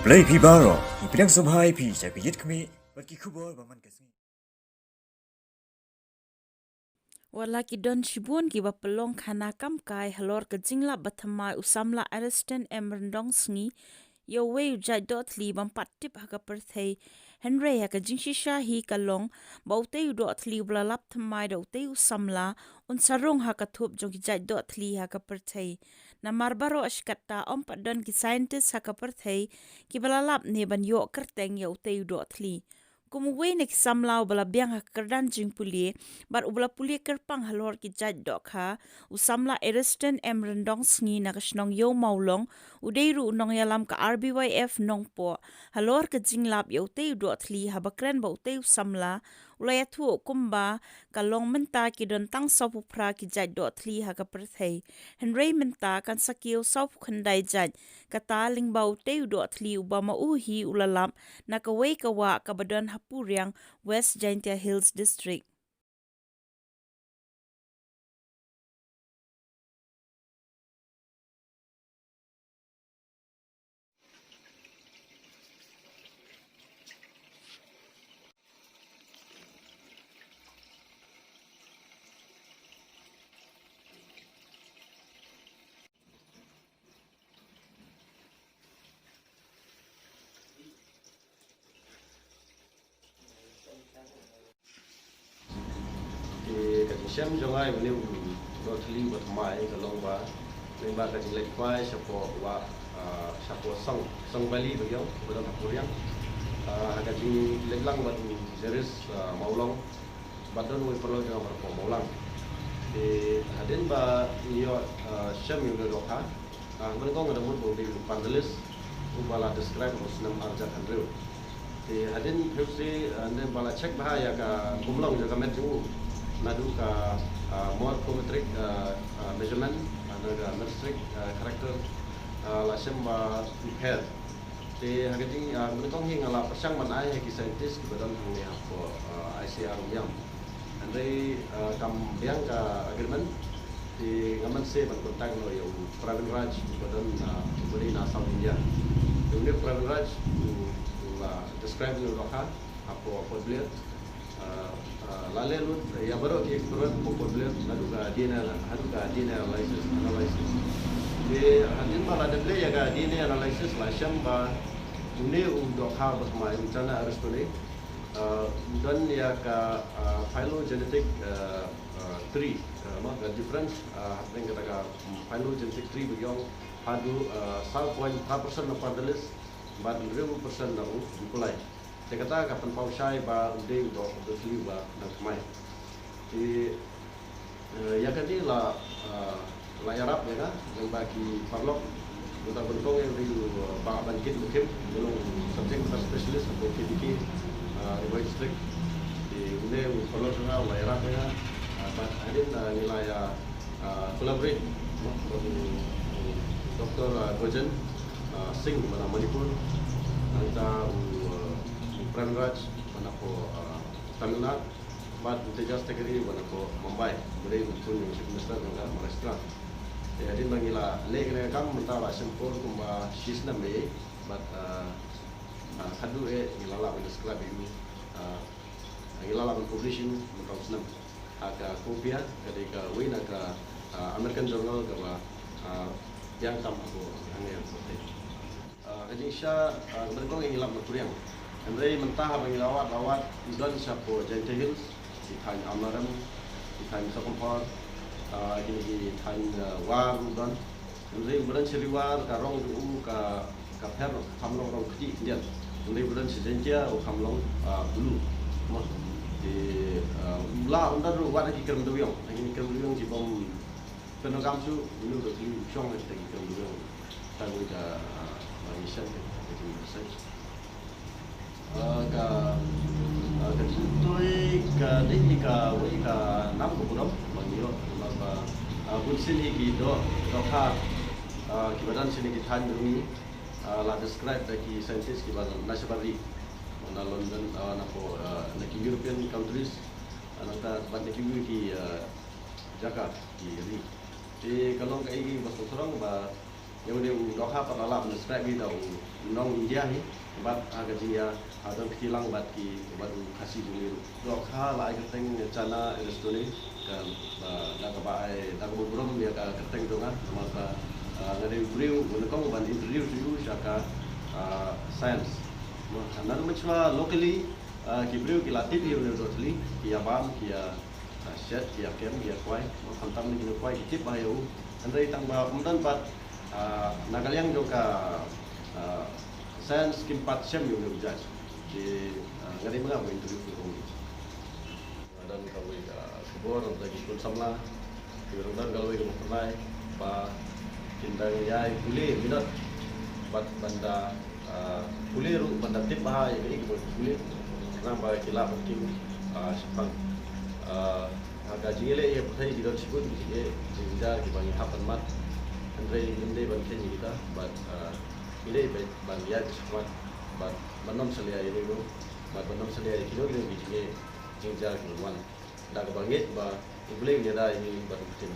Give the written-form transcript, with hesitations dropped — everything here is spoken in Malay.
Play Pibaro, Ipinang Subhai Pi, Sakit Kami, Baki Kubor, Baman Kasmi. Wala ki don shibun ki bapelong kana kam kai halor ke jingla bathamai usamla arrestan emrendong sngi yo we Jait Dohthli bam patip Haka Pyrthei Henry Haka jingshisha hi kalong baute Dohthli blalap thamai daute usamla un sarung Haka Thup Jong Jait Dohthli Haka Pyrthei na marbaro ashkata om padon ki scientist Haka Pyrthei ki blalap ne ban yo kerteng yo te Dohthli Kumuwe nek samlau bala biang kerdan jing pulie bar ubala pulie kerpang halor ki Jait Dokha usamla erestan emrendong sngi nakasnong yo maulong udeiru nong yalam ka RBYF nong po halor ka jinglap yo te Dohthli habakren ba te usamla ulaya tu kumba kalong menta ki don tang sopu pra ki Jait Dohthli Haka Pyrthei Henry menta kan sakil sopu khandai Jait kata lingbau te Dohthli ubama uhi ulalam nakaway kawa kabadon hapuriang West Jaintia Hills District. Siam Jongai beliau Dohthli bertemai kalau lembah kaji lepai siapa song Bali beliau berada Korea kaji lelang batu jeris maulong badon we perlu jangan berapa maulang di hadin ba iyo Siam yang berdoa mereka ada mud bodi pandelis ubala describe muslim arjat handrew di hadin hepsi ande bala cek bahaya ka kumlong jaga metu nadu ka morphometric measurement ada metric character lasem ba repair te hagati menetong hing ala persang manai haki scientist ki badan hang ya ko ICR yam andai kam biang ka agreement di ngaman se ban kontak lo yo Pravin Raj badan beri na South India dunia Pravin Raj la describe lo ka apa beliau lalu yang baru ki explore problem lalu DNA analysis di hadin malah ada play ya DNA analysis lah syamba ini untuk hal bermain rencana harus boleh dan ya ka phylogenetic tree maka difference apa yang kata phylogenetic tree bagaimana padu 0.5% of the list but 0% nak mulai saya kata kapan pau syai ba ude untuk Dohthli ba nak mai di yang kali la Arab ya kan yang bagi parlok kita bentuk yang di ba bangkit mungkin belum subjek spesialis atau KDK riwayat district di ude parlok dengan Arab ya ada nilai collaborate Dr. Gojen Singh mana Manipur kita Pravin Raj mana ko Tamil Nadu, but the just category mana ko Mumbai, beri pun yang semester dengan Maharashtra. Jadi bangila lek dengan kam mentara sempur kumba sisna me, but kadu ngilala describe ini, ngilala publishing mentau senam. Haka kopia ketika wina ke American Journal ke yang kam aku yang seperti. Jadi saya bergong ngilap berkuriang. Andai mentah bagi lawat dan siapa Jaintia Hills di Thai Amaram di Thai Sakumpar ini di Thai War dan andai bulan Seriwar karong du ka per kamlong rong keti dia andai bulan Jaintia o kamlong dulu mah di la undar war lagi kerem doyong ini kerem doyong di bom penogam su dulu Dohthli syong lagi kerem doyong tahu ka mission itu research ka tutoi ka dehi ka wei ka nam ko budom mangiro maka bunsin hi do ka ki badan sini ki than rumi la describe ki scientist ki badan nasabari na London na ko na ki European countries anata ban ki Jakarta ki ri kalau ka igi bas sorong ba yang dia doha pernah menstrek di tahu nong India ni bat agak dia ada kilang bat ki baru kasih dulu doha lah keteng cana industri kan nak baai nak berburu dia keteng tu kan maka ngari beriu menekong ban introduce dulu syaka science nan macam locally ki beriu ki latih dia udah Dohthli ki abam ki set ki kem ki kuai kontam ni ki kuai ki tip bayu andai tambah kemudian bat Nagaliang juga sains kimpat sem yang berjaya di ngari mengapa interview itu dan kalau kubur lagi pun Samla kemudian kalau itu pernah bah tindang yai kulit minat bat banda kulit banda tip bahaya ini kulit kenapa kilap mungkin sepang agak jile ya Pyrthei di dalam sebut dia jadi dibagi hapan mat Andre Linde bangkit kita, but ini bagian semua, but manom selia ini tu, but manom selia itu kita bijak jengjar keluar. Dah kebangkit, bah boleh ni dah ini baru macam